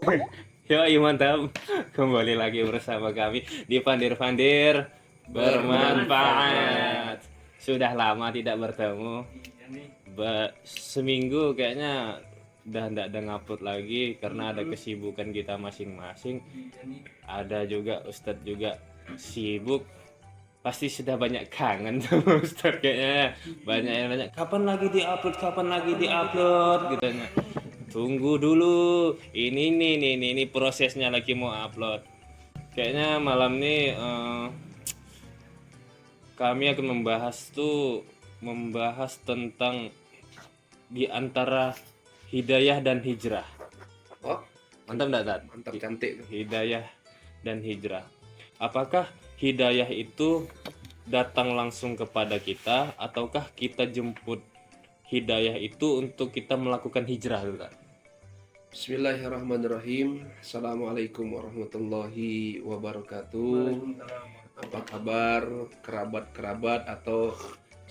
Yoi mantap. Kembali lagi bersama kami di Pandir-Pandir Bermanfaat. Sudah lama tidak bertemu. Seminggu kayaknya udah nggak ada ngupload lagi karena ada kesibukan kita masing-masing. Ada juga Ustadz juga sibuk. Pasti sudah banyak kangen sama Ustadz kayaknya. Banyak yang nanya, kapan lagi diupload, kapan lagi diupload gitu. Tunggu dulu. Ini prosesnya lagi mau upload. Kayaknya malam ini kami akan membahas tentang di antara hidayah dan hijrah. Oh, Mantap enggak, Tat? mantap, cantik. Hidayah dan hijrah. Apakah hidayah itu datang langsung kepada kita ataukah kita jemput hidayah itu untuk kita melakukan hijrah, Tat? Bismillahirrahmanirrahim. Assalamualaikum warahmatullahi wabarakatuh. Apa kabar kerabat-kerabat atau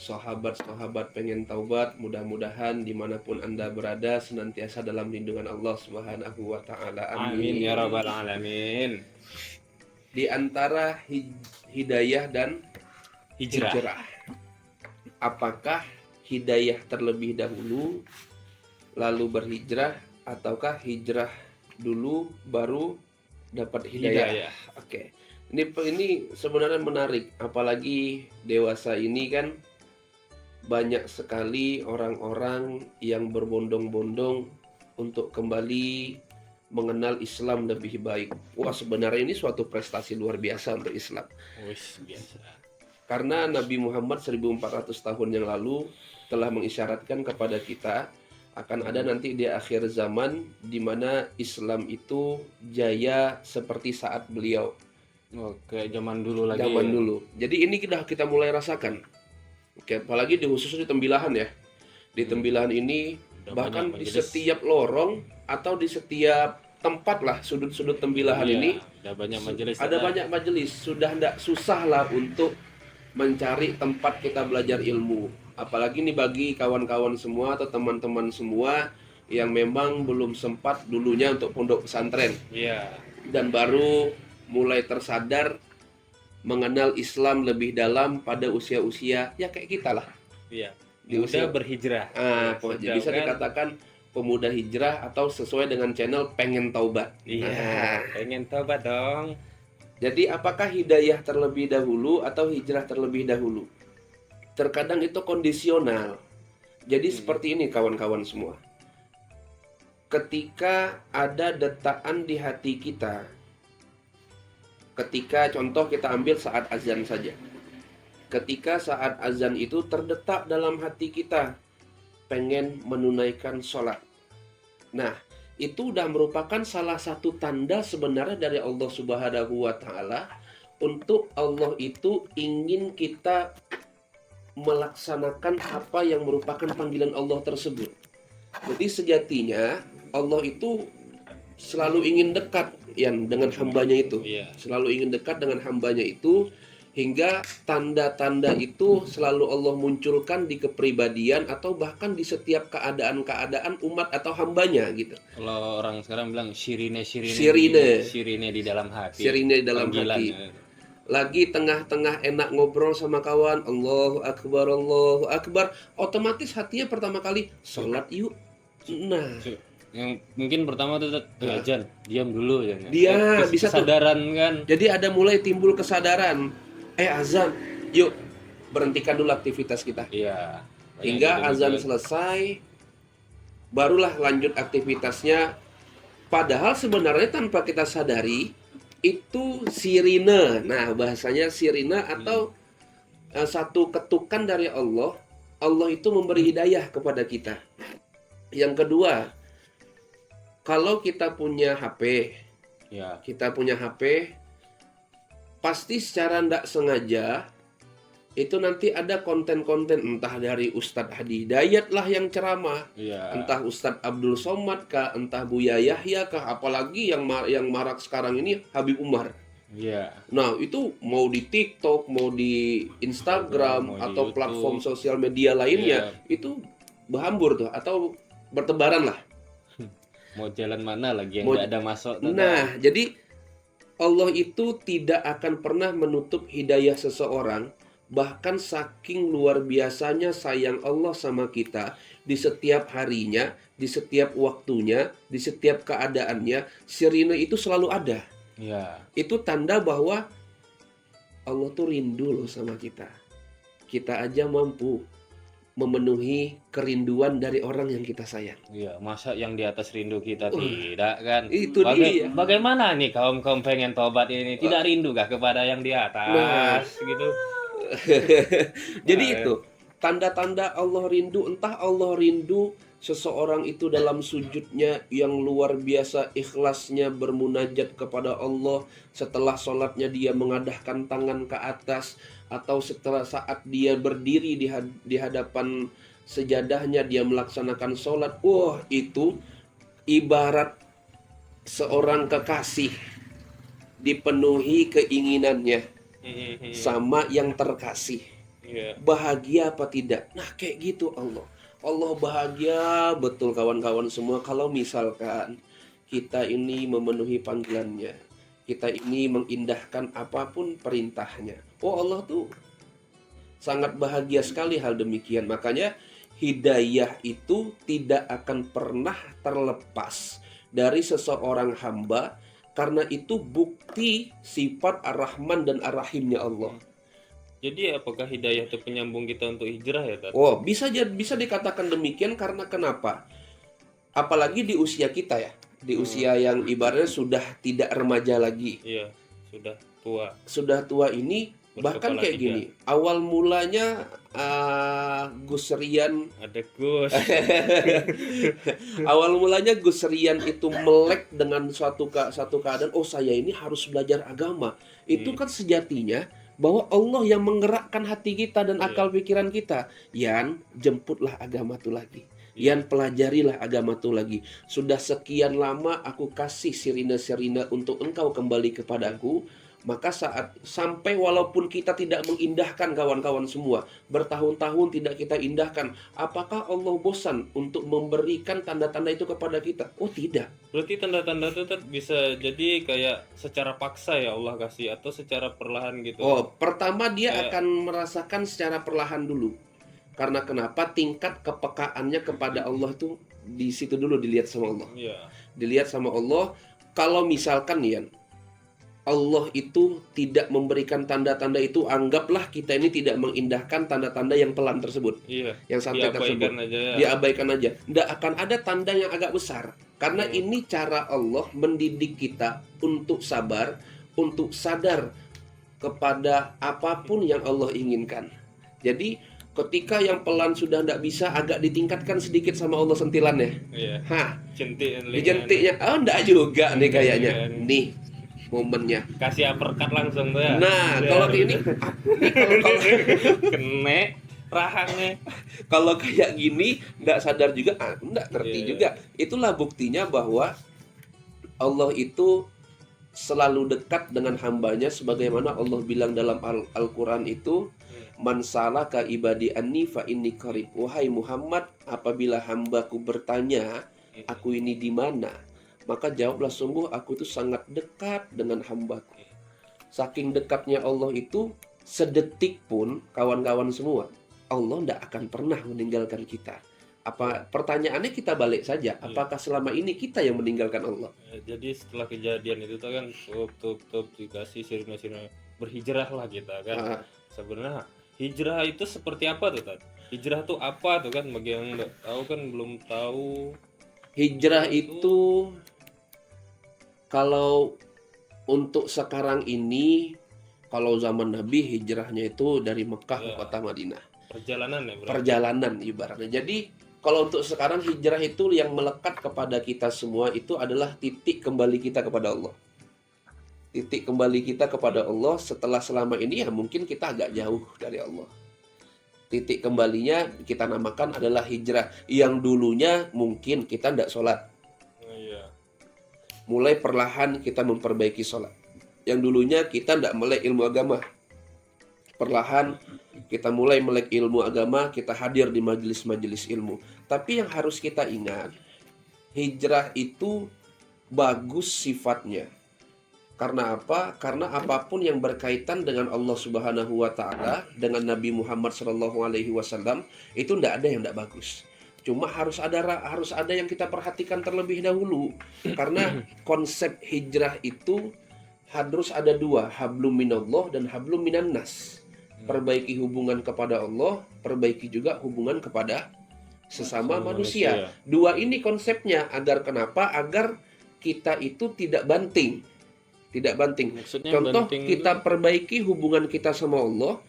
sahabat-sahabat pengen taubat? Mudah-mudahan dimanapun Anda berada senantiasa dalam lindungan Allah Subhanahu wa Ta'ala. Amin ya rabbal alamin. Di antara hidayah dan Hijrah. hijrah, apakah hidayah terlebih dahulu lalu berhijrah, ataukah hijrah dulu baru dapat hidayah? Oke. Ini sebenarnya menarik, apalagi dewasa ini kan banyak sekali orang-orang yang berbondong-bondong untuk kembali mengenal Islam lebih baik. Wah, sebenarnya ini suatu prestasi luar biasa untuk Islam. Wis biasa. Karena Nabi Muhammad 1400 tahun yang lalu telah mengisyaratkan kepada kita akan ada nanti di akhir zaman di mana Islam itu jaya seperti saat beliau. Oke, zaman dulu lagi. Zaman dulu. Jadi ini kita mulai rasakan. Oke, apalagi khusus di Tembilahan ya. Di Tembilahan ini Udah bahkan banyak di majelis. setiap lorong atau di setiap tempat lah sudut-sudut Tembilahan Iya, ini ada banyak majelis. ada banyak majelis. Sudah tidak susah lah untuk mencari tempat kita belajar ilmu. Apalagi nih bagi kawan-kawan semua atau teman-teman semua yang memang belum sempat dulunya untuk pondok pesantren Iya. dan baru mulai tersadar mengenal Islam lebih dalam pada usia-usia ya kayak kita lah. Iya. Di Udah usia- berhijrah. Jadi bisa dikatakan pemuda hijrah atau sesuai dengan channel pengen taubat. Iya. Nah, Pengen tobat dong. jadi apakah hidayah terlebih dahulu atau hijrah terlebih dahulu? Terkadang itu kondisional. Jadi seperti ini kawan-kawan semua. Ketika ada detaan di hati kita, ketika contoh kita ambil saat azan saja. Ketika saat azan itu terdetak dalam hati kita, pengen menunaikan sholat. Nah, itu udah merupakan salah satu tanda sebenarnya dari Allah Subhanahu wa Ta'ala untuk Allah itu ingin kita melaksanakan apa yang merupakan panggilan Allah tersebut. Jadi sejatinya Allah itu selalu ingin dekat dengan hambanya itu. Iya. Selalu ingin dekat dengan hambanya itu, hingga tanda-tanda itu selalu Allah munculkan di kepribadian atau bahkan di setiap keadaan-keadaan umat atau hambanya gitu. Kalau orang sekarang bilang sirine Sirine. di dalam hati. Sirine di dalam Panggilan. hati. Lagi tengah-tengah enak ngobrol sama kawan, Allahu Akbar, otomatis hatinya pertama kali sholat yuk. Nah, Yang mungkin pertama tuh azan, diam dulu ya. Dia bisa tuh. kesadaran kan. Jadi ada mulai timbul kesadaran, azan, yuk berhentikan dulu aktivitas kita. Iya. Hingga azan selesai, barulah lanjut aktivitasnya. Padahal sebenarnya tanpa kita sadari, itu sirine. Nah, bahasanya sirine atau satu ketukan dari Allah. Allah itu memberi hidayah kepada kita. Yang kedua, kalau kita punya HP, Ya. pasti secara tidak sengaja itu nanti ada konten-konten entah dari Ustadz Hadi Hidayat lah yang ceramah, Iya. entah Ustadz Abdul Somad kah, entah Buya Yahya kah, apalagi yang marak sekarang ini Habib Umar. Iya. Nah, itu mau di TikTok, mau di Instagram, Mau di atau YouTube. platform sosial media lainnya, itu berhambur tuh atau bertebaran lah. Mau jalan mana lagi yang Mau- nggak ada masuk tuh, kan? Nah, jadi Allah itu tidak akan pernah menutup hidayah seseorang. Bahkan saking luar biasanya sayang Allah sama kita, di setiap harinya, di setiap waktunya, di setiap keadaannya, sirine itu selalu ada. Iya. Itu tanda bahwa Allah tuh rindu loh sama kita. Kita aja mampu memenuhi kerinduan dari orang yang kita sayang. Iya, masa yang di atas rindu kita Wah, tidak kan? itu dia. Bagaimana nih kaum pengen tobat ini tidak rindu kah kepada yang di Nah, atas gitu? jadi Nah, itu tanda-tanda Allah rindu. Entah Allah rindu seseorang itu dalam sujudnya yang luar biasa ikhlasnya bermunajat kepada Allah, setelah sholatnya dia mengadahkan tangan ke atas, atau setelah saat dia berdiri di hadapan sejadahnya dia melaksanakan sholat. Wah, itu ibarat seorang kekasih dipenuhi keinginannya sama yang terkasih. iya. Bahagia apa tidak? Nah, kayak gitu Allah. Allah bahagia betul kawan-kawan semua kalau misalkan kita ini memenuhi panggilannya. Kita ini mengindahkan apapun perintahnya. Oh, Allah tuh sangat bahagia sekali hal demikian. Makanya hidayah itu tidak akan pernah terlepas dari seseorang hamba, karena itu bukti sifat Ar-Rahman dan Ar-Rahimnya Allah. Jadi apakah hidayah itu penyambung kita untuk hijrah ya, Tat? Oh, bisa dikatakan demikian karena kenapa? Apalagi di usia kita ya, di usia yang ibaratnya sudah tidak remaja lagi, Iya, sudah tua. sudah tua ini. Bahkan Berkepala kayak tiga. gini, awal mulanya Gus Rian, Ada Gus. awal mulanya Gus Rian itu melek dengan satu keadaan, oh saya ini harus belajar agama. Itu kan sejatinya bahwa Allah yang menggerakkan hati kita dan akal pikiran kita. Yan, jemputlah agama itu lagi. Yan, pelajarilah agama itu lagi. Sudah sekian lama aku kasih sirine-sirine untuk engkau kembali kepadaku. Maka sampai walaupun kita tidak mengindahkan kawan-kawan semua, bertahun-tahun tidak kita indahkan, apakah Allah bosan untuk memberikan tanda-tanda itu kepada kita? Oh, tidak. Berarti tanda-tanda itu Tat, bisa jadi kayak secara paksa ya Allah kasih atau secara perlahan gitu. Oh, pertama dia akan merasakan secara perlahan dulu. Karena kenapa? Tingkat kepekaannya kepada Allah tuh di situ dulu dilihat sama Allah. Iya. Dilihat sama Allah. Kalau misalkan ya Allah itu tidak memberikan tanda-tanda itu, anggaplah kita ini tidak mengindahkan tanda-tanda yang pelan tersebut, Iya. yang santai tersebut. Diabaikan aja ya. Diabaikan aja. Tidak akan ada tanda yang agak besar. Karena ini cara Allah mendidik kita untuk sabar, untuk sadar kepada apapun yang Allah inginkan. Jadi ketika yang pelan sudah tidak bisa, agak ditingkatkan sedikit sama Allah sentilannya. Iya. Hah, Jentik dijentiknya, oh enggak juga nih kayaknya. Nih momennya. kasih uppercut langsung tuh ya. Nah, Ya. kalau ini kalau kene rahangnya. kalau kayak gini nggak sadar juga, nggak ngerti Iya. juga. Itulah buktinya bahwa Allah itu selalu dekat dengan hambanya, sebagaimana Allah bilang dalam Al-Quran itu, man salaka ibadi anni fa inni qarib. Wahai Muhammad, apabila hambaku bertanya, aku ini di mana? Maka jawablah, sungguh aku itu sangat dekat dengan hambaku. Saking dekatnya Allah itu, sedetik pun kawan-kawan semua, Allah tidak akan pernah meninggalkan kita. Pertanyaannya kita balik saja, apakah selama ini kita yang meninggalkan Allah? Jadi setelah kejadian itu tuh kan tup dikasih sirine-sirine berhijrahlah kita kan. Sebenarnya hijrah itu seperti apa tuh, Tat? Hijrah tuh apa tuh kan, bagi yang nggak tahu kan belum tahu. Hijrah itu kalau untuk sekarang ini, kalau zaman Nabi hijrahnya itu dari Mekah ke kota Madinah. Perjalanan ya, berarti. Perjalanan ibaratnya. Jadi kalau untuk sekarang hijrah itu yang melekat kepada kita semua itu adalah titik kembali kita kepada Allah. Titik kembali kita kepada Allah setelah selama ini ya mungkin kita agak jauh dari Allah. Titik kembalinya kita namakan adalah hijrah. Yang dulunya mungkin kita tidak sholat. Iya. Mulai perlahan kita memperbaiki sholat. Yang dulunya kita tidak melek ilmu agama. Perlahan kita mulai melek ilmu agama, kita hadir di majelis-majelis ilmu. Tapi yang harus kita ingat, hijrah itu bagus sifatnya. Karena apa? Karena apapun yang berkaitan dengan Allah Subhanahu wa taala, dengan Nabi Muhammad sallallahu alaihi wasallam, itu tidak ada yang tidak bagus. Cuma harus ada yang kita perhatikan terlebih dahulu. Karena konsep hijrah itu harus ada dua, hablum minallah dan hablum minan nas. Perbaiki hubungan kepada Allah, perbaiki juga hubungan kepada sesama manusia. Dua ini konsepnya, agar kenapa? Agar kita itu tidak banting. Tidak banting. Maksudnya Contoh, banting kita perbaiki hubungan kita sama Allah.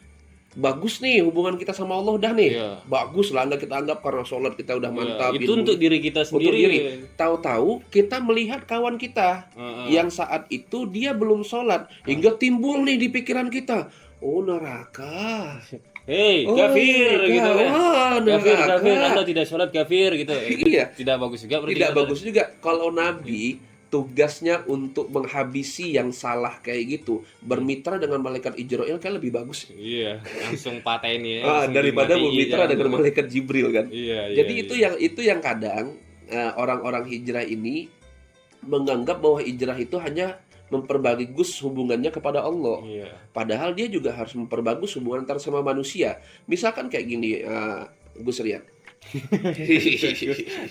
Bagus nih hubungan kita sama Allah udah nih. Iya. Bagus lah, nggak kita anggap karena sholat kita udah mantap. itu untuk diri kita Untuk sendiri. diri. Tahu-tahu kita melihat kawan kita Heeh. yang saat itu dia belum sholat, hingga timbul nih di pikiran kita, oh neraka. Hei, Oh, kafir gitu kan. wah, Kafir, neraka. kafir, Anda tidak sholat kafir gitu. Iya. Tidak bagus juga berarti. Tidak kata- bagus juga. Kalau Nabi tugasnya untuk menghabisi yang salah kayak gitu, bermitra dengan malaikat Israel kan lebih bagus. Iya, langsung pateni ya. langsung Daripada dimatiin bermitra ya. dengan malaikat Jibril kan. Iya, Jadi iya. itu yang kadang orang-orang hijrah ini menganggap bahwa hijrah itu hanya memperbagus hubungannya kepada Allah. Iya. Padahal dia juga harus memperbagus hubungan antar sama manusia. Misalkan kayak gini, Gus Rian.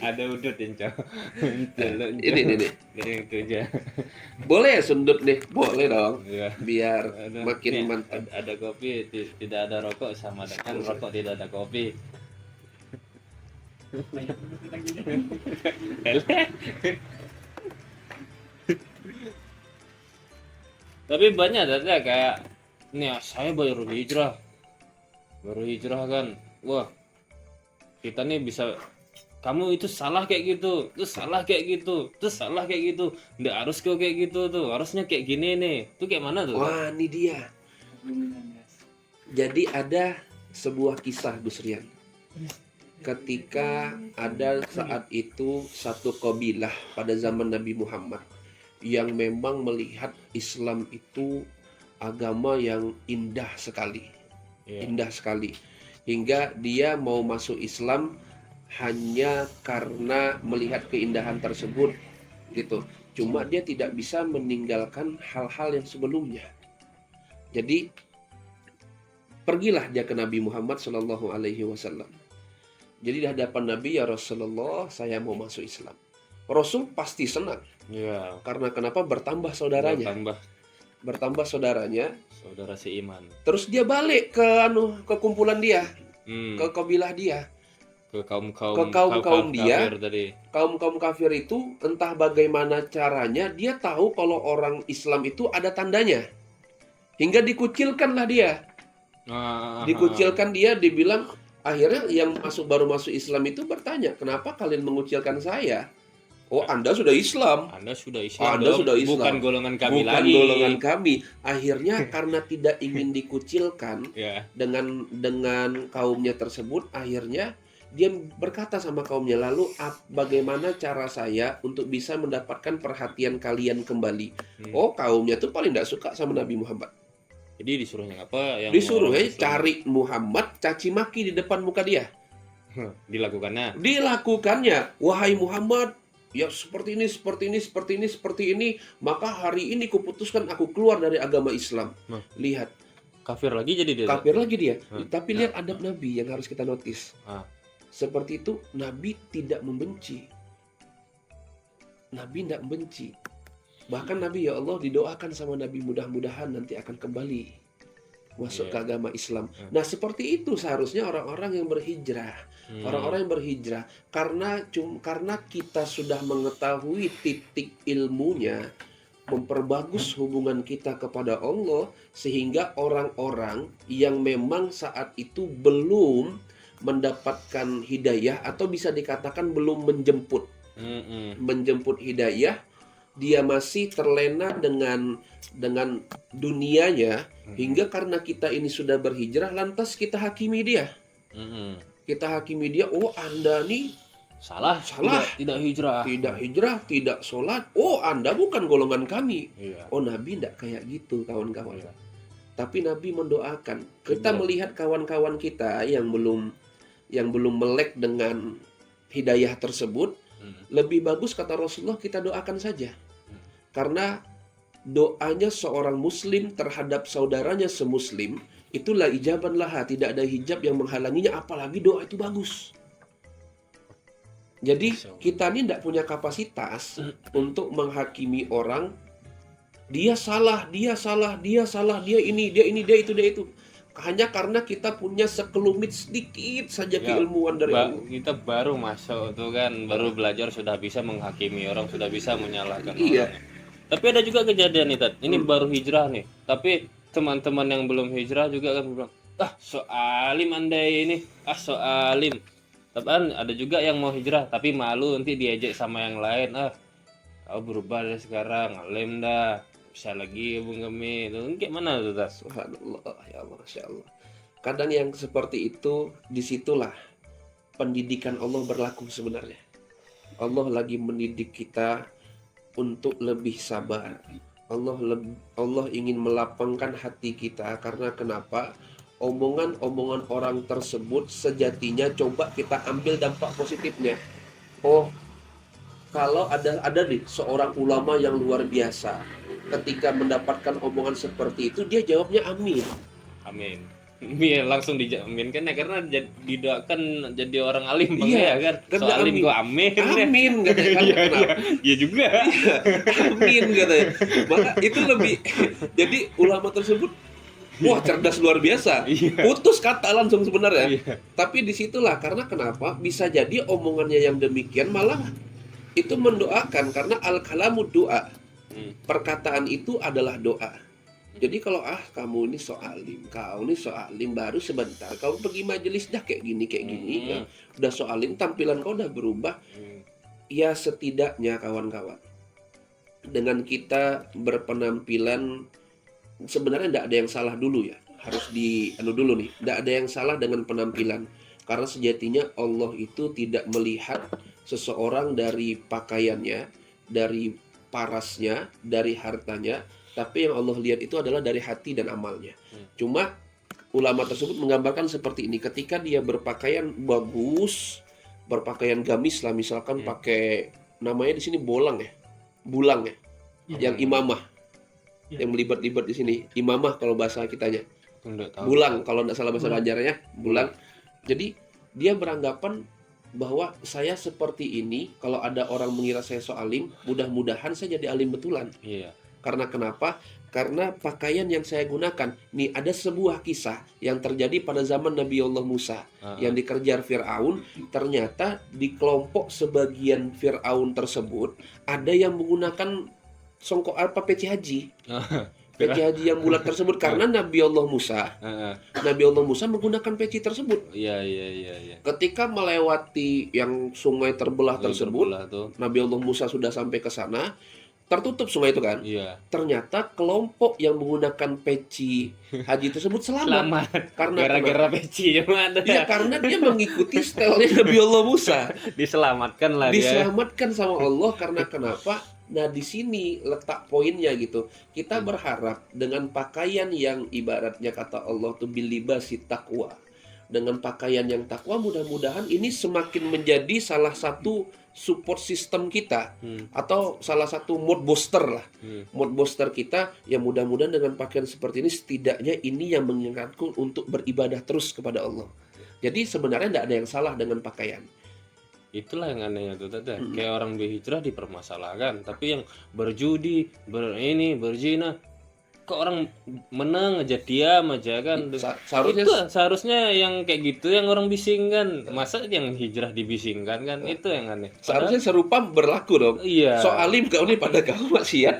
Ada udut ya, Cok. Ini nih. Jadi itu aja. Boleh ya sundut nih? Boleh dong. Iya. Biar Ada- makin nih, mantap. ada kopi, tidak ada rokok sama dengan rokok tidak ada kopi. Tapi banyak ada kayak nih saya baru hijrah kan, wah kita nih bisa, kamu itu salah kayak gitu, itu salah kayak gitu, itu salah kayak gitu, nggak harus kok kayak gitu tuh, harusnya kayak gini nih, tuh kayak mana tuh? Wah, ini dia. Jadi ada sebuah kisah Gus Rian. Ketika ada saat itu satu kabilah pada zaman Nabi Muhammad yang memang melihat Islam itu agama yang indah sekali. Iya. Indah sekali. Hingga dia mau masuk Islam hanya karena melihat keindahan tersebut gitu. Cuma dia tidak bisa meninggalkan hal-hal yang sebelumnya. Jadi pergilah dia ke Nabi Muhammad Shallallahu Alaihi Wasallam. Jadi di hadapan Nabi, ya Rasulullah, saya mau masuk Islam. Rasul pasti senang. Iya. Karena kenapa? Bertambah saudaranya. Bertambah saudaranya. Saudara seiman. Terus dia balik ke kumpulan dia, Hmm. ke kabilah dia. Ke kaum dia. kafir tadi. Kaum kafir itu entah bagaimana caranya dia tahu kalau orang Islam itu ada tandanya. Hingga dikucilkanlah dia. Dikucilkan dia, dibilang akhirnya yang baru masuk Islam itu bertanya, "Kenapa kalian mengucilkan saya?" "Oh, Anda sudah Islam." Anda sudah Islam. Anda sudah Islam. Bukan golongan kami Bukan lagi. golongan kami. Akhirnya karena tidak ingin dikucilkan Ya. dengan kaumnya tersebut, akhirnya dia berkata sama kaumnya, "Lalu bagaimana cara saya untuk bisa mendapatkan perhatian kalian kembali?" Oh, kaumnya tuh paling tidak suka sama Nabi Muhammad. Jadi disuruhnya apa? Disuruh orang Islam cari Muhammad, caci maki di depan muka dia. dilakukannya. Dilakukannya, "Wahai Muhammad, ya seperti ini, seperti ini, seperti ini, seperti ini, maka hari ini kuputuskan aku keluar dari agama Islam." Nah. Lihat, Kafir lagi jadi dia. kafir lagi dia. Hmm. Tapi lihat adab Nabi yang harus kita notice. Ah. Seperti itu, Nabi tidak membenci. Nabi tidak membenci. Bahkan Nabi, ya Allah, didoakan sama Nabi, mudah-mudahan nanti akan kembali masuk Iya. ke agama Islam. Hmm. Nah, seperti itu seharusnya orang-orang yang berhijrah. Orang-orang yang berhijrah, karena kita sudah mengetahui titik ilmunya, memperbagus hubungan kita kepada Allah, sehingga orang-orang yang memang saat itu belum mendapatkan hidayah atau bisa dikatakan belum menjemput hidayah, dia masih terlena dengan dunianya, hingga karena kita ini sudah berhijrah, lantas kita hakimi dia. Kita hakimi dia, "Oh, Anda nih Salah. Tidak hijrah. tidak hijrah, tidak sholat. Oh, Anda bukan golongan kami." Iya. Oh, Nabi tidak kayak gitu, kawan-kawan. Iya. Tapi Nabi mendoakan. Kita Iya. melihat kawan-kawan kita yang belum melek dengan hidayah tersebut, Lebih bagus kata Rasulullah kita doakan saja. Karena doanya seorang muslim terhadap saudaranya semuslim itulah ijaban laha, tidak ada hijab yang menghalanginya, apalagi doa itu bagus. Jadi kita ini tidak punya kapasitas untuk menghakimi orang. Dia salah, dia salah, dia salah, dia ini, dia ini, dia itu. Hanya karena kita punya sekelumit sedikit saja keilmuan dari Allah. Kita baru masuk tuh kan, baru belajar sudah bisa menghakimi orang, sudah bisa menyalahkan Iya. orang. Tapi ada juga kejadian nih, Tat. Ini baru hijrah nih. Tapi teman-teman yang belum hijrah juga kan bilang, so alim anda ini, so alim. Tapi ada juga yang mau hijrah tapi malu nanti diajak sama yang lain. Kau berubah dari sekarang, alim dah. Bisa lagi Bung Gemi. Itu kayak mana tuh, Tas? Subhanallah, ya Allah, Masya Allah. Kadang yang seperti itu, disitulah pendidikan Allah berlaku sebenarnya. Allah lagi mendidik kita untuk lebih sabar. Allah ingin melapangkan hati kita, karena kenapa? Omongan-omongan orang tersebut sejatinya coba kita ambil dampak positifnya. Oh, kalau ada nih seorang ulama yang luar biasa, ketika mendapatkan omongan seperti itu dia jawabnya amin. Amin. Iya, langsung dijaminkan ya, karena didoakan jadi orang alim Bang, Iya, ya kan. karena So alim amin. kok amin. Amin katanya kan. Kenapa? Iya juga. Amin katanya. Maka itu lebih jadi ulama tersebut wah cerdas luar biasa. Iya. Putus kata langsung sebenarnya. Iya. Tapi disitulah karena kenapa bisa jadi omongannya yang demikian malah itu mendoakan, karena al-kalamu doa. Perkataan itu adalah doa. Jadi kalau kamu ini so alim, kau ini so alim baru sebentar, kau pergi majelis dah kayak gini ya. Udah so alim, tampilan kau udah berubah. Ya setidaknya kawan-kawan, dengan kita berpenampilan sebenarnya tidak ada yang salah dulu ya. Harus dulu nih, tidak ada yang salah dengan penampilan. Karena sejatinya Allah itu tidak melihat seseorang dari pakaiannya, dari parasnya, dari hartanya, tapi yang Allah lihat itu adalah dari hati dan amalnya. Cuma ulama tersebut menggambarkan seperti ini, ketika dia berpakaian bagus, berpakaian gamis lah, misalkan pakai namanya di sini bulang ya, yang imamah, yang melibat-libat di sini, imamah kalau bahasa kitanya, bulang kalau tidak salah bahasa Banjarnya, bulang. Jadi dia beranggapan bahwa saya seperti ini, kalau ada orang mengira saya so alim, mudah-mudahan saya jadi alim betulan. Iya. Karena kenapa? Karena pakaian yang saya gunakan. Nih ada sebuah kisah yang terjadi pada zaman Nabi Allah Musa yang dikejar Fir'aun. Ternyata di kelompok sebagian Fir'aun tersebut ada yang menggunakan peci haji. Peci haji yang bulat tersebut karena Nabi Allah Musa menggunakan peci tersebut. Iya. Ketika melewati yang sungai terbelah tersebut, Nabi Allah Musa sudah sampai ke sana, tertutup sungai itu kan. Iya. Ternyata kelompok yang menggunakan peci haji tersebut selamat. Karena gara-gara peci ada. Ya karena dia mengikuti stylenya Nabi Allah Musa. Diselamatkan lah dia. Diselamatkan sama Allah karena kenapa? Nah di sini letak poinnya gitu. Kita berharap dengan pakaian yang ibaratnya kata Allah tuh bilibasi takwa. Dengan pakaian yang takwa mudah-mudahan ini semakin menjadi salah satu support system kita atau salah satu mood booster lah. Mood booster kita yang mudah-mudahan dengan pakaian seperti ini setidaknya ini yang mengingatku untuk beribadah terus kepada Allah. Jadi sebenarnya tidak ada yang salah dengan pakaian. Itulah yang anehnya tuh Tata. Kayak orang berhijrah dipermasalahkan, tapi yang berjudi, berzina, kok orang menang aja diam aja kan. Seharusnya itu seharusnya yang kayak gitu yang orang bisingkan. Masa yang hijrah dibisingkan kan? Itu yang aneh. Seharusnya serupa berlaku dong. Iya. So alim kau nih pada kau maksiat.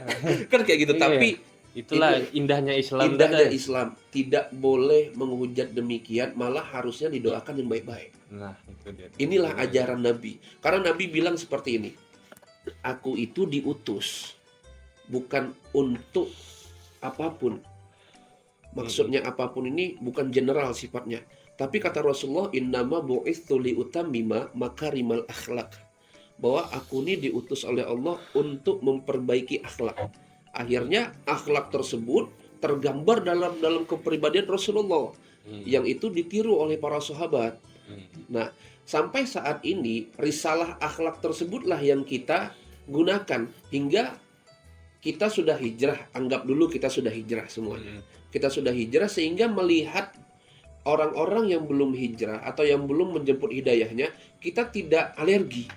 Kan kayak gitu. Iya. Tapi itulah indahnya Islam. Indahnya Islam tidak boleh menghujat demikian, malah harusnya didoakan yang baik-baik. Nah, itu dia. Inilah ajaran Nabi. Karena Nabi bilang seperti ini. Aku itu diutus bukan untuk apapun. Maksudnya apapun ini bukan general sifatnya. Tapi kata Rasulullah, innama bu'itsu liutammima makarimal akhlak. Bahwa aku ini diutus oleh Allah untuk memperbaiki akhlak. Akhirnya akhlak tersebut tergambar dalam kepribadian Rasulullah yang itu ditiru oleh para sahabat. Nah, Sampai saat ini risalah akhlak tersebutlah yang kita gunakan hingga kita sudah hijrah. Anggap dulu kita sudah hijrah semuanya. Kita sudah hijrah sehingga melihat orang-orang yang belum hijrah atau yang belum menjemput hidayahnya, kita tidak alergi.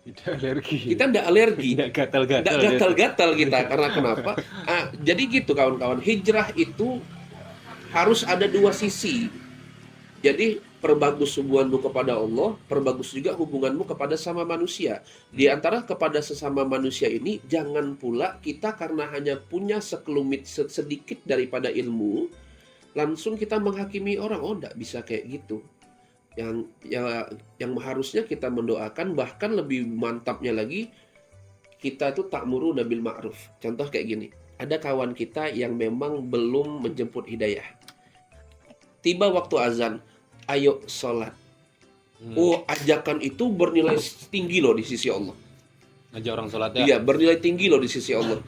Tidak alergi. Kita tidak alergi. Tidak gatal-gatal. Tidak gatal-gatal kita. Karena kenapa? Jadi gitu kawan-kawan. Hijrah itu harus ada dua sisi. Jadi perbagus hubunganmu kepada Allah, perbagus juga hubunganmu kepada sama manusia. Di antara kepada sesama manusia ini, jangan pula kita karena hanya punya sekelumit sedikit daripada ilmu, langsung kita menghakimi orang. Oh, enggak bisa kayak gitu. Yang harusnya kita mendoakan, bahkan lebih mantapnya lagi, kita tuh ta'muruna bil ma'ruf. Contoh kayak gini, ada kawan kita yang memang belum menjemput hidayah. Tiba waktu azan, ayo sholat. Oh, ajakan itu bernilai tinggi loh di sisi Allah. Ngajak orang sholat ya? Iya, bernilai tinggi loh di sisi Allah.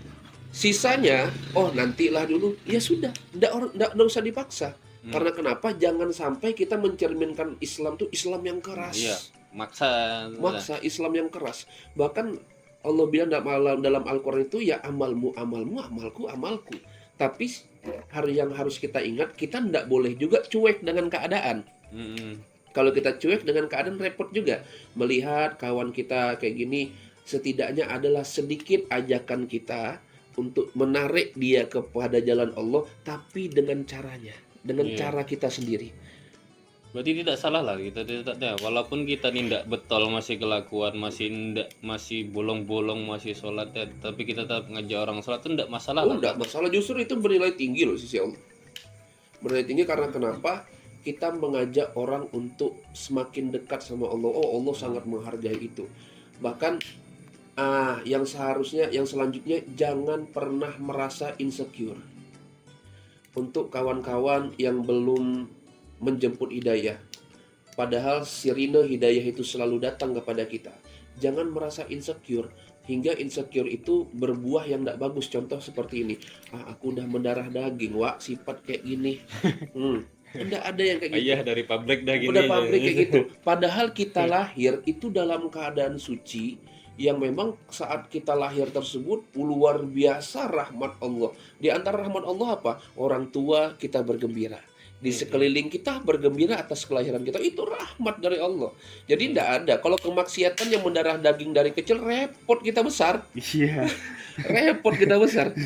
Sisanya, oh nantilah dulu. Ya sudah, nggak usah dipaksa. Karena kenapa? Jangan sampai kita mencerminkan Islam tuh Islam yang keras. Iya, maksa Islam yang keras. Bahkan Allah bilang dalam Al-Quran itu, ya amalmu amalmu, amalku amalku. Tapi yang harus kita ingat, kita tidak boleh juga cuek dengan keadaan. Kalau kita cuek dengan keadaan, repot juga. Melihat kawan kita kayak gini, setidaknya adalah sedikit ajakan kita untuk menarik dia kepada jalan Allah, tapi dengan caranya, dengan cara kita sendiri. Berarti tidak salah lah kita tidak, walaupun kita tidak betul masih kelakuan, masih bolong-bolong, masih sholat ya, tapi kita tetap ngajak orang sholat itu tidak masalah. Oh, tidak masalah, justru itu bernilai tinggi loh sisi Allah. Bernilai tinggi karena kenapa? Kita mengajak orang untuk semakin dekat sama Allah. Oh, Allah sangat menghargai itu. Bahkan yang selanjutnya, jangan pernah merasa insecure. Untuk kawan-kawan yang belum menjemput hidayah, padahal sirine hidayah itu selalu datang kepada kita, jangan merasa insecure hingga insecure itu berbuah yang tidak bagus. Contoh seperti ini, aku udah mendarah daging, wak sifat kayak gini. Tidak ada yang kayak gitu. Ayah dari pabrik dah gini. Udah pabrik kayak gitu. Padahal kita lahir itu dalam keadaan suci, yang memang saat kita lahir tersebut luar biasa rahmat Allah. Di antara rahmat Allah apa? Orang tua kita bergembira. Di sekeliling kita bergembira atas kelahiran kita. Itu rahmat dari Allah. Jadi tidak ada. Kalau kemaksiatan yang mendarah daging dari kecil, repot kita besar. Iya. Repot kita besar.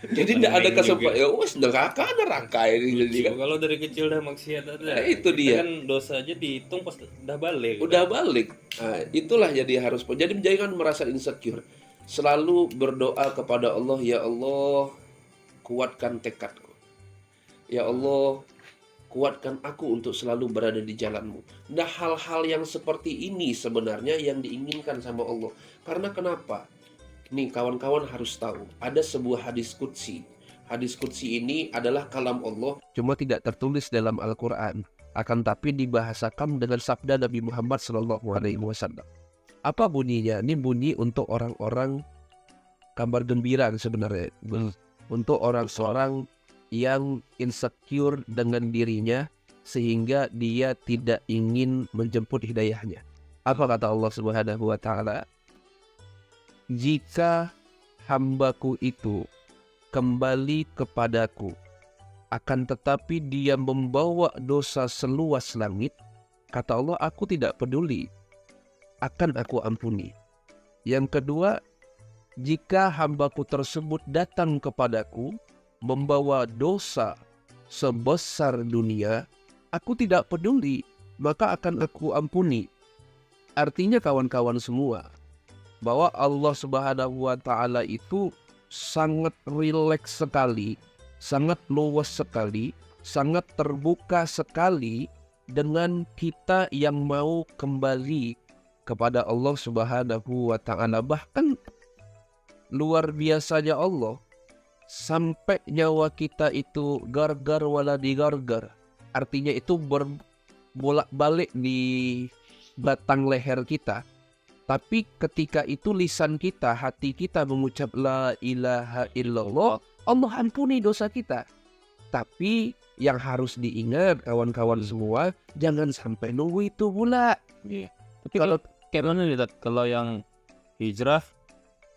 Jadi tidak ada kesempatan. Ya wes, neraka ada rangkai. Kalau dari kecil dah maksiat ada. Itu dia. Kan dosa aja dihitung pas udah balik. Udah balik. Itulah jadi harus. Jadi jangan merasa insecure. Selalu berdoa kepada Allah, ya Allah, kuatkan tekadku. Ya Allah, kuatkan aku untuk selalu berada di jalanmu. Nah, hal-hal yang seperti ini sebenarnya yang diinginkan sama Allah. Karena kenapa? Nih, kawan-kawan harus tahu, ada sebuah hadis qudsi. Hadis qudsi ini adalah kalam Allah. Cuma tidak tertulis dalam Al-Quran, akan tapi dibahasakan dengan sabda Nabi Muhammad SAW. Apa bunyinya? Ini bunyi untuk orang-orang kabar gembira sebenarnya. Untuk orang-orang yang insecure dengan dirinya sehingga dia tidak ingin menjemput hidayahnya. Apa kata Allah Subhanahu wa taala? Jika hambaku itu kembali kepadaku, akan tetapi dia membawa dosa seluas langit, kata Allah, aku tidak peduli, akan aku ampuni. Yang kedua, jika hambaku tersebut datang kepadaku membawa dosa sebesar dunia, aku tidak peduli, maka akan aku ampuni. Artinya kawan-kawan semua, bahwa Allah Subhanahu wa taala itu sangat rileks sekali, sangat luas sekali, sangat terbuka sekali dengan kita yang mau kembali kepada Allah Subhanahu wa taala. Bahkan luar biasanya Allah, sampai nyawa kita itu gargar wala digargar. Artinya itu berbolak-balik di batang leher kita. Tapi ketika itu lisan kita, hati kita mengucap la ilaha illallah, Allah ampuni dosa kita. Tapi yang harus diingat kawan-kawan semua, jangan sampai nunggu itu pula. Iya. Tapi kalau kayak mana nih Tat? Kalau yang hijrah,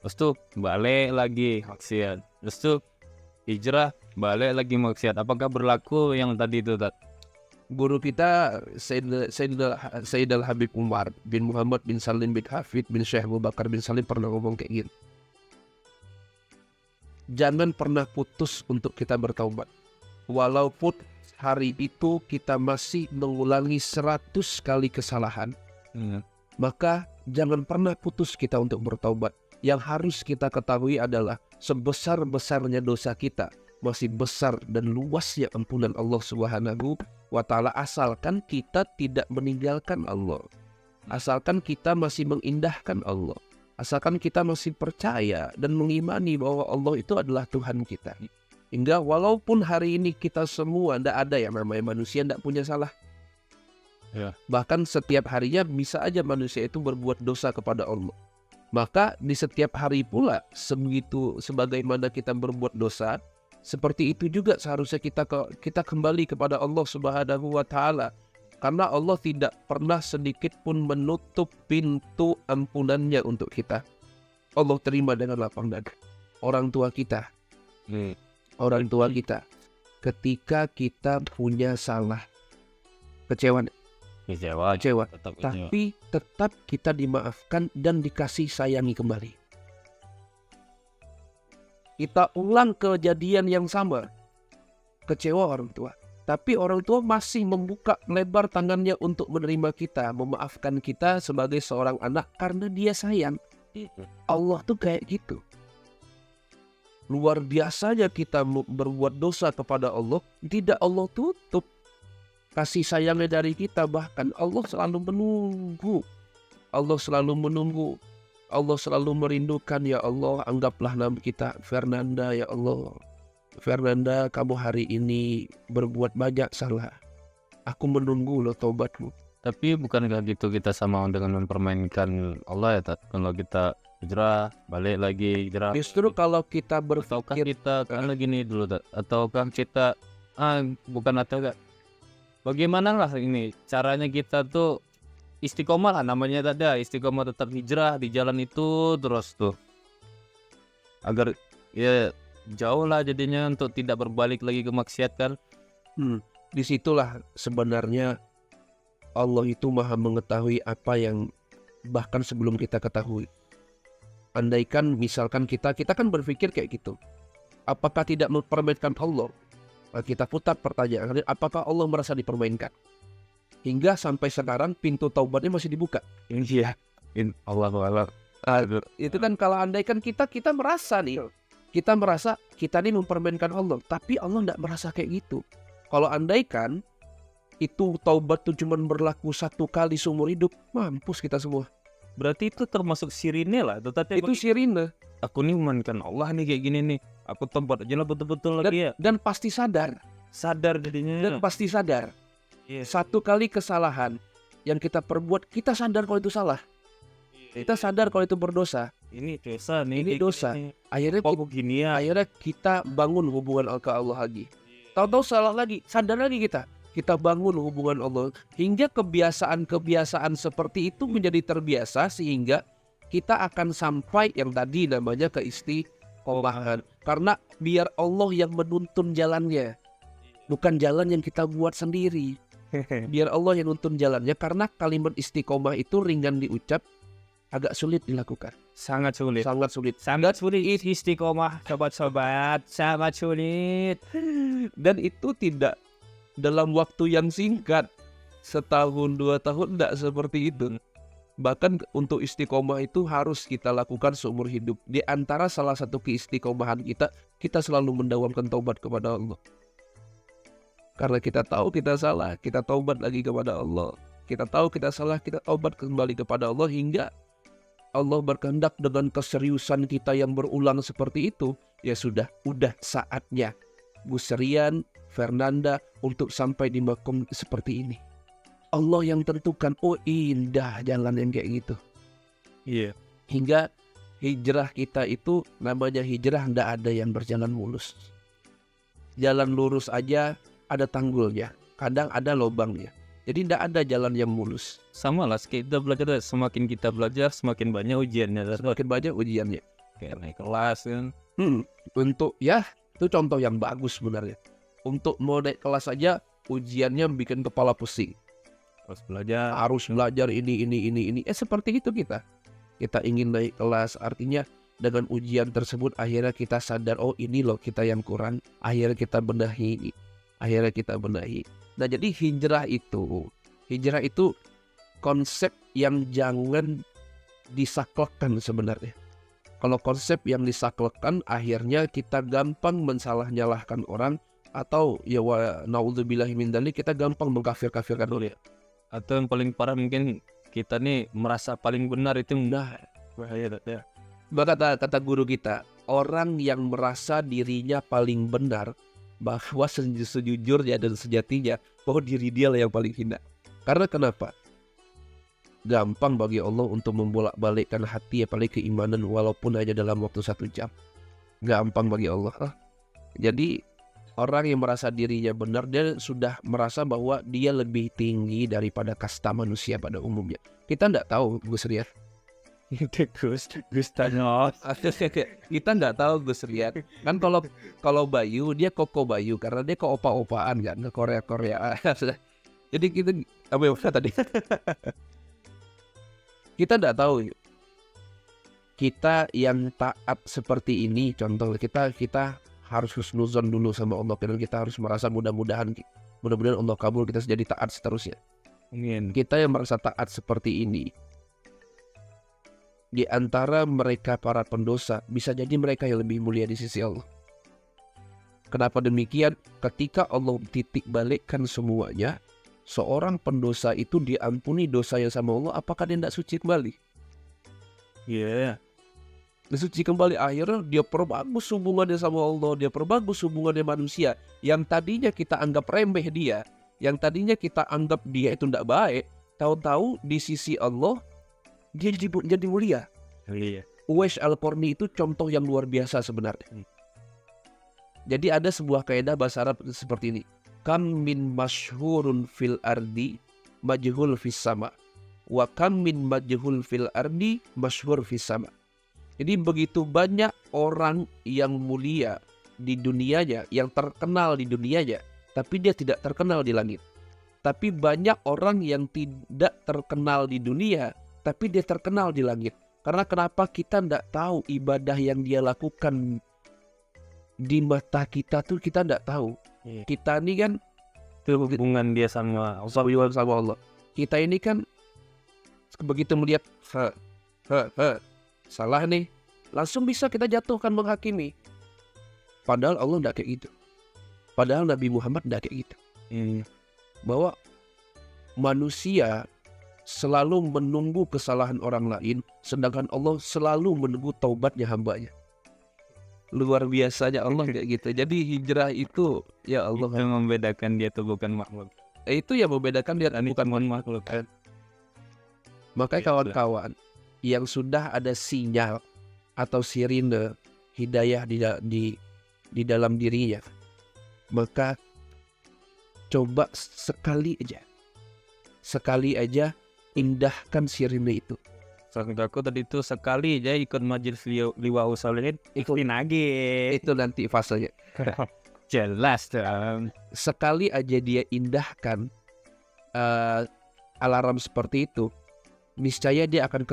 terus tuh balik lagi maksiat, terus tuh hijrah balik lagi maksiat, apakah berlaku yang tadi itu Tat? Guru kita Sayyidina Habib Umar bin Muhammad bin Salim bin Hafid bin Syekh Abu Bakar bin Salim pernah ngomong kayak gini. Jangan pernah putus untuk kita bertaubat. Walaupun hari itu kita masih mengulangi 100 kali kesalahan, maka jangan pernah putus kita untuk bertaubat. Yang harus kita ketahui adalah sebesar-besarnya dosa kita, masih besar dan luasnya ampunan Allah Subhanahu wa Ta'ala, asalkan kita tidak meninggalkan Allah, asalkan kita masih mengindahkan Allah, asalkan kita masih percaya dan mengimani bahwa Allah itu adalah Tuhan kita. Hingga walaupun hari ini kita semua, tidak ada yang namanya manusia tidak punya salah. Ya. Bahkan setiap harinya bisa aja manusia itu berbuat dosa kepada Allah. Maka di setiap hari pula sebagaimana kita berbuat dosa, seperti itu juga seharusnya kita kembali kepada Allah Subhanahu wa Ta'ala. Karena Allah tidak pernah sedikit pun menutup pintu ampunannya untuk kita. Allah terima dengan lapang dada. Orang tua kita, ketika kita punya salah, kecewa, Kecewa. Tetap kecewa. tapi tetap kita dimaafkan dan dikasih sayangi kembali. Kita ulang kejadian yang sama, kecewa orang tua, tapi orang tua masih membuka lebar tangannya untuk menerima kita, memaafkan kita sebagai seorang anak karena dia sayang. Allah tuh kayak gitu. Luar biasanya kita berbuat dosa kepada Allah, tidak Allah tutup kasih sayangnya dari kita, bahkan Allah selalu menunggu. Allah selalu menunggu. Allah selalu merindukan. Ya Allah, anggaplah nama kita Fernanda. Ya Allah, Fernanda, kamu hari ini berbuat banyak salah. Aku menunggu loh taubatmu. Tapi bukankah gitu kita sama dengan mempermainkan Allah ya Tat? Kalau kita hijrah balik lagi hijrah. Justru kalau kita Ataukah berpikir, kita karena gini dulu Tat? Ataukah kita bukan atau enggak? Bagaimana lah ini caranya kita tuh istiqomah lah, namanya tadi istiqomah, tetap hijrah di jalan itu terus tuh, agar ya jauh lah jadinya untuk tidak berbalik lagi ke maksiat kan. disitulah sebenarnya Allah itu maha mengetahui apa yang bahkan sebelum kita ketahui. Andaikan misalkan kita kan berpikir kayak gitu, apakah tidak mempermainkan Allah? Nah, kita putar pertanyaan, apakah Allah merasa dipermainkan? Hingga sampai sekarang pintu taubatnya masih dibuka. Iya. Allah. Itu kan kalau andaikan kita merasa nih, kita merasa kita ini mempermainkan Allah, tapi Allah tidak merasa kayak gitu. Kalau andaikan itu taubat itu cuma berlaku 1 kali seumur hidup, mampus kita semua. Berarti itu termasuk sirine lah. Itu sirine. Aku nih memainkan Allah nih kayak gini nih. Aku tobat aja lah betul-betul lagi ya. Dan pasti sadar. Jadinya. Dan pasti sadar. Iya. 1 kali kesalahan yang kita perbuat, kita sadar kalau itu salah. Kita sadar kalau itu berdosa. Ini dosa nih. Ini kayak dosa. gini. Akhirnya Kok begini ya? akhirnya kita bangun hubungan ke Allah lagi. Tahu-tahu salah lagi, sadar lagi kita bangun hubungan Allah, hingga kebiasaan seperti itu menjadi terbiasa, sehingga kita akan sampai yang tadi namanya keistiqomahan. Karena biar Allah yang menuntun jalannya, bukan jalan yang kita buat sendiri. Biar Allah yang nuntun jalannya, karena kalimat istiqomah itu ringan diucap, agak sulit dilakukan. Sangat sulit. Sangat sulit. Istiqomah, sobat-sobat, sangat sulit. Dan itu tidak dalam waktu yang singkat, 1-2 tahun, tidak seperti itu. Bahkan untuk istiqomah itu harus kita lakukan seumur hidup. Di antara salah satu keistiqomahan kita selalu mendawamkan taubat kepada Allah. Karena kita tahu kita salah, kita taubat lagi kepada Allah. Kita tahu kita salah, kita taubat kembali kepada Allah, hingga Allah berkehendak dengan keseriusan kita yang berulang seperti itu. Ya sudah saatnya Bu Serian, Fernanda untuk sampai di makom seperti ini. Allah yang tentukan, oh indah jalan yang kayak gitu. Iya. Hingga hijrah kita itu namanya hijrah, tidak ada yang berjalan mulus. Jalan lurus aja ada tanggulnya, kadang ada lubangnya. Jadi tidak ada jalan yang mulus. Sama lah, kita belajar, semakin kita belajar semakin banyak ujiannya. Semakin banyak ujiannya. Kayak naik kelas kan. Untuk ya itu contoh yang bagus sebenarnya. Untuk mau naik kelas saja ujiannya bikin kepala pusing. Harus belajar. Harus belajar ini. Seperti itu kita. Kita ingin naik kelas, artinya dengan ujian tersebut akhirnya kita sadar, oh ini loh kita yang kurang. Akhirnya kita benahi. Nah jadi hijrah itu konsep yang jangan disaklekkan sebenarnya. Kalau konsep yang disaklekkan akhirnya kita gampang mensalah-nyalahkan orang, atau ya wa naudzubillahi min dzalik, kita gampang mengkafir-kafirkan orang. Atau yang paling parah mungkin kita nih merasa paling benar itu. Nah, Bahaya ya. kata guru kita, orang yang merasa dirinya paling benar, bahwa sejujurnya dan sejatinya bahwa diri dia lah yang paling hina. Karena kenapa? Gampang bagi Allah untuk membolak-balikkan hati, apalagi keimanan, walaupun hanya dalam waktu 1 jam. Gampang bagi Allah. Jadi orang yang merasa dirinya benar, dia sudah merasa bahwa dia lebih tinggi daripada kasta manusia pada umumnya. Kita tidak tahu, Gus Rian. Gus tanya. Kita nggak tahu Gus Rian. Kan kalau Bayu, dia Koko Bayu karena dia ke opa-opaan kan, ke Korea. Jadi kita apa yang tadi? Kita nggak tahu. Kita yang taat seperti ini, contoh kita harus husnuzon dulu sama Allah, dan kita harus merasa mudah-mudahan Allah kabul, kita jadi taat seterusnya. Amin. Kita yang merasa taat seperti ini, di antara mereka para pendosa, bisa jadi mereka yang lebih mulia di sisi Allah. Kenapa demikian? Ketika Allah titik balikkan semuanya, seorang pendosa itu diampuni dosanya sama Allah, apakah dia tidak suci kembali? Iya. Dia suci kembali, akhirnya dia perbagus hubungannya sama Allah, dia perbagus hubungannya manusia. Yang tadinya kita anggap remeh dia, yang tadinya kita anggap dia itu tidak baik, tahu-tahu di sisi Allah dia jadi mulia. Iya. Uwais Al-Qarni itu contoh yang luar biasa sebenarnya. Jadi ada sebuah kaidah bahasa Arab seperti ini. Kam min masyhurun fil ardi majhul fis sama, wa kam min majhul fil ardi masyhur fis sama. Jadi begitu banyak orang yang mulia di dunianya, yang terkenal di dunianya, tapi dia tidak terkenal di langit. Tapi banyak orang yang tidak terkenal di dunia, tapi dia terkenal di langit. Karena kenapa? Kita tidak tahu ibadah yang dia lakukan di mata kita tuh, kita tidak tahu. Iya. Kita ini kan Hubungan dia sama sama Allah. Kita ini kan begitu melihat salah nih, langsung bisa kita jatuhkan, menghakimi. Padahal Allah tidak kayak gitu. Padahal Nabi Muhammad tidak kayak gitu. Bahwa manusia selalu menunggu kesalahan orang lain, sedangkan Allah selalu menunggu taubatnya hambanya. Luar biasanya Allah kayak gitu. Jadi hijrah itu, ya Allah, yang membedakan dia tuh bukan makhluk. itu yang membedakan dia bukan. makhluk. Makanya kawan-kawan yang sudah ada sinyal atau sirine hidayah di dalam dirinya, maka coba sekali aja indahkan sirine itu. Soalnya aku tadi tuh sekali aja ikut majelis liwa usalihin, ikutin lagi. Itu nanti fasenya. Jelas tuh. Sekali aja dia indahkan alarm seperti itu, niscaya dia akan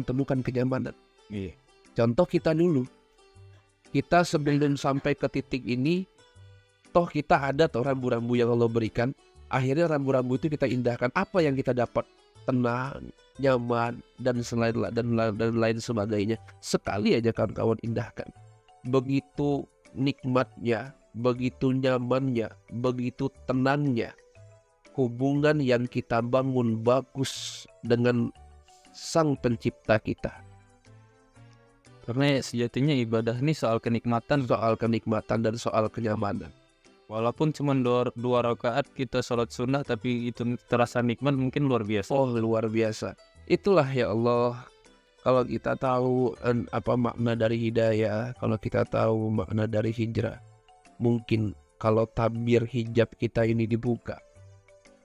temukan kenyamanan. Iya. Contoh kita dulu, kita sebelum sampai ke titik ini, toh kita ada rambu-rambu yang Allah berikan. Akhirnya rambu-rambu itu kita indahkan. Apa yang kita dapat? Tenang, nyaman, dan lain sebagainya. Sekali aja kawan-kawan indahkan. Begitu nikmatnya, begitu nyamannya, begitu tenangnya hubungan yang kita bangun bagus dengan Sang Pencipta kita. Karena sejatinya ibadah ini soal kenikmatan. Soal kenikmatan dan soal kenyamanan. Walaupun cuma dua rakaat kita sholat sunnah, tapi itu terasa nikmat, mungkin luar biasa. Oh, luar biasa. Itulah ya Allah. Kalau kita tahu apa makna dari hidayah, kalau kita tahu makna dari hijrah, mungkin kalau tabir hijab kita ini dibuka,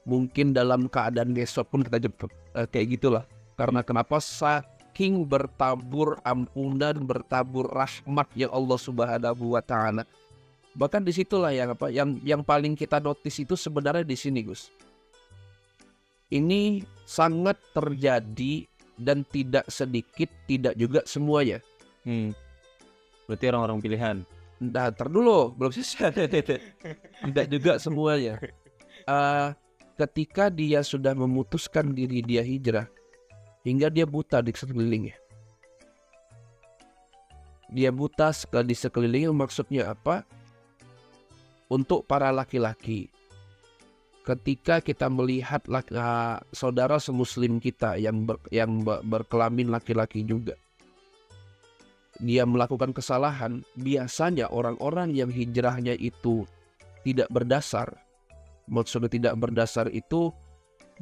mungkin dalam keadaan ngesot pun kita jemput kayak gitulah. Karena kenapa? Saking bertabur ampunan, bertabur rahmat yang Allah Subhanahu wa Ta'ala. Bahkan disitulah yang paling kita notice itu sebenarnya di sini, Gus. Ini sangat terjadi dan tidak sedikit, tidak juga semuanya. Berarti orang-orang pilihan. Nah, ntar dulu, belum selesai. Tidak juga semuanya. Ketika dia sudah memutuskan diri dia hijrah, hingga dia buta di sekelilingnya. Dia buta di sekelilingnya, maksudnya apa? Untuk para laki-laki. Ketika kita melihat saudara semuslim kita yang berkelamin laki-laki juga, dia melakukan kesalahan, biasanya orang-orang yang hijrahnya itu tidak berdasar, maksudnya tidak berdasar itu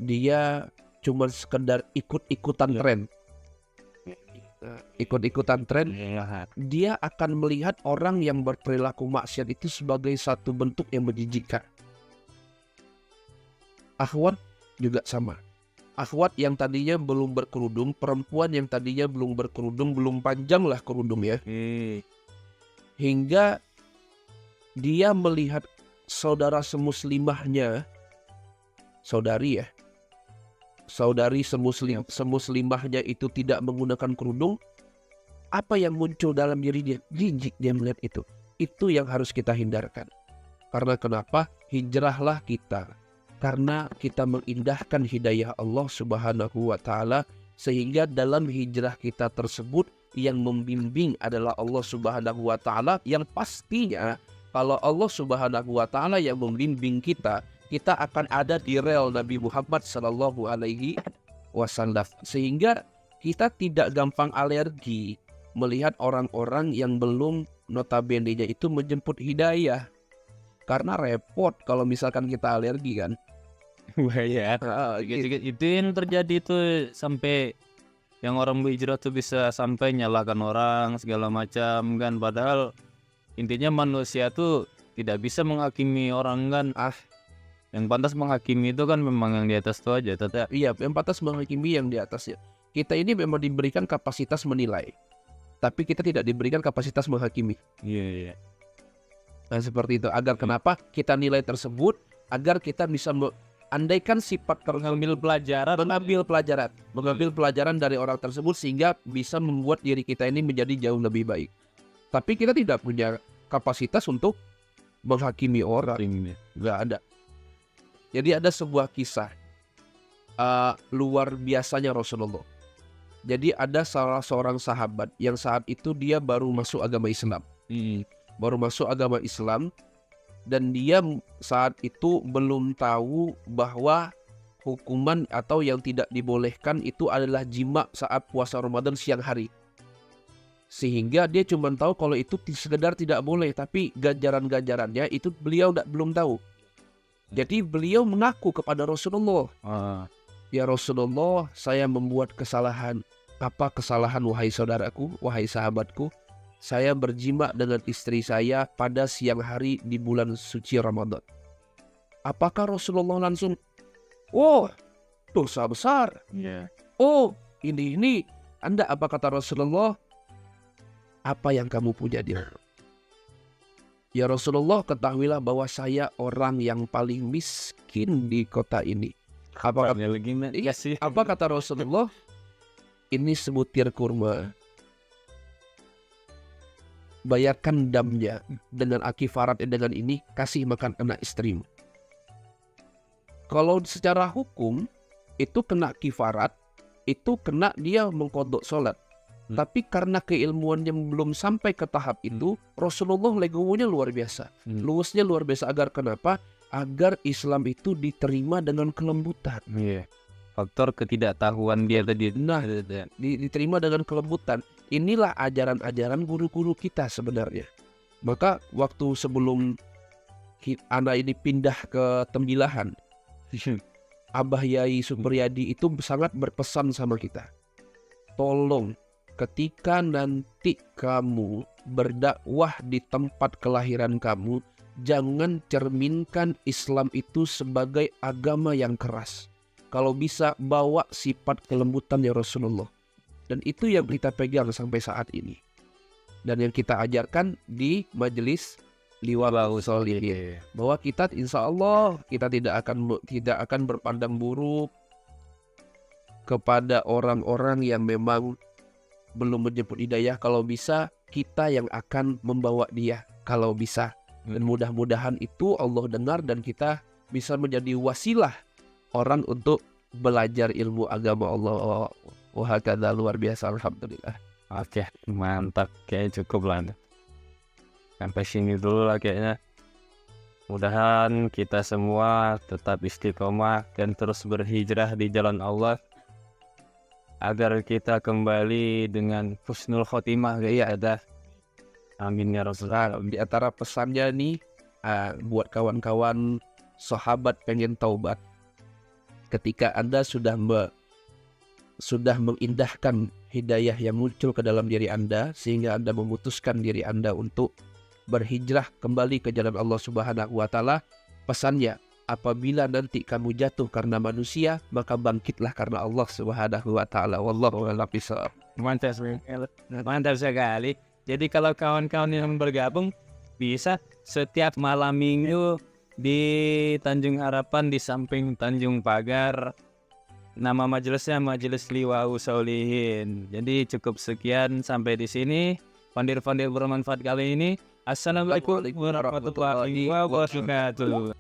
dia cuma sekedar ikut-ikutan tren. Ikut-ikutan tren, dia akan melihat orang yang berperilaku maksiat itu sebagai satu bentuk yang menjijikkan. Akhwat juga sama. Akhwat yang tadinya belum berkerudung, perempuan yang tadinya belum berkerudung, belum panjang lah kerudungnya, hingga dia melihat saudara semuslimahnya, saudari semuslimahnya itu tidak menggunakan kerudung, apa yang muncul dalam diri dia? Jijik dia melihat itu. Itu yang harus kita hindarkan. Karena kenapa? Hijrahlah kita. Karena kita mengindahkan hidayah Allah Subhanahu wa Ta'ala, sehingga dalam hijrah kita tersebut yang membimbing adalah Allah Subhanahu wa Ta'ala, yang pastinya kalau Allah Subhanahu wa Ta'ala yang membimbing kita akan ada di rel Nabi Muhammad sallallahu alaihi wasallam, sehingga kita tidak gampang alergi melihat orang-orang yang belum notabene-nya itu menjemput hidayah. Karena repot kalau misalkan kita alergi kan. Bahaya. Itu yang terjadi itu, sampai yang orang berhijrah tuh bisa sampai nyalakan orang segala macam kan, padahal intinya manusia tuh tidak bisa menghakimi orang kan. Yang pantas menghakimi itu kan memang yang di atas itu aja. Iya, yang pantas menghakimi yang di atas ya. Kita ini memang diberikan kapasitas menilai, tapi kita tidak diberikan kapasitas menghakimi. Iya. Nah seperti itu. Agar kenapa kita nilai tersebut, agar kita bisa andaikan sifat mengambil pelajaran dari orang tersebut, sehingga bisa membuat diri kita ini menjadi jauh lebih baik. Tapi kita tidak punya kapasitas untuk menghakimi orang. Nggak ada. Jadi ada sebuah kisah luar biasanya Rasulullah. Jadi ada salah seorang sahabat yang saat itu dia baru masuk agama Islam. Dan dia saat itu belum tahu bahwa hukuman atau yang tidak dibolehkan itu adalah jima saat puasa Ramadan siang hari. Sehingga dia cuma tahu kalau itu sekedar tidak boleh, tapi ganjaran-ganjarannya itu beliau belum tahu. Jadi beliau mengaku kepada Rasulullah, ya Rasulullah, saya membuat kesalahan. Apa kesalahan wahai saudaraku, wahai sahabatku? Saya berjima dengan istri saya pada siang hari di bulan suci Ramadan. Apakah Rasulullah langsung, oh dosa besar. Oh ini Anda, apa kata Rasulullah? Apa yang kamu punya dia? Ya Rasulullah, ketahuilah bahwa saya orang yang paling miskin di kota ini. Apa kata Rasulullah? Ini sebutir kurma. Bayarkan damnya dengan akifarat dengan ini, kasih makan anak istrimu. Kalau secara hukum itu kena kifarat, itu kena dia mengkodok sholat. Tapi karena keilmuannya belum sampai ke tahap itu, Rasulullah legowonya luar biasa, luasnya luar biasa. Agar kenapa? Agar Islam itu diterima dengan kelembutan. Faktor ketidaktahuan dia tadi. Nah, diterima dengan kelembutan. Inilah ajaran-ajaran guru-guru kita sebenarnya. Maka waktu sebelum anak ini pindah ke Tembilahan, Abah Yai Supriyadi itu sangat berpesan sama kita. Tolong, ketika nanti kamu berdakwah di tempat kelahiran kamu, jangan cerminkan Islam itu sebagai agama yang keras. Kalau bisa bawa sifat kelembutan ya Rasulullah. Dan itu yang kita pegang sampai saat ini. Dan yang kita ajarkan di majelis Liwa'us Shalihin. Bahwa kita insya Allah kita tidak akan berpandang buruk kepada orang-orang yang memang belum menjemput hidayah. Kalau bisa kita yang akan membawa dia kalau bisa. Dan mudah-mudahan itu Allah dengar dan kita bisa menjadi wasilah orang untuk belajar ilmu agama Allah. Wah, kada luar biasa, alhamdulillah. Oke, mantap. Kayaknya cukup lah. Sampai sini dulu lah kayaknya. Mudahan kita semua tetap istiqomah dan terus berhijrah di jalan Allah agar kita kembali dengan husnul khotimah kayak ada. Amin ya Rasulullah. Di antara pesannya nih buat kawan-kawan sahabat pengen taubat, ketika Anda sudah mengindahkan hidayah yang muncul ke dalam diri Anda sehingga Anda memutuskan diri Anda untuk berhijrah kembali ke jalan Allah Subhanahu wa taala, pesannya apabila nanti kamu jatuh karena manusia maka bangkitlah karena Allah Subhanahu wa taala. Wallahu a'lam bishawab. Mantap sekali. Jadi kalau kawan-kawan yang bergabung bisa setiap malam minggu di Tanjung Harapan di samping Tanjung Pagar. Nama majelisnya Majelis Liwa'us Shalihin. Jadi cukup sekian sampai di sini. Pandir-pandir bermanfaat kali ini. Assalamualaikum warahmatullahi wabarakatuh.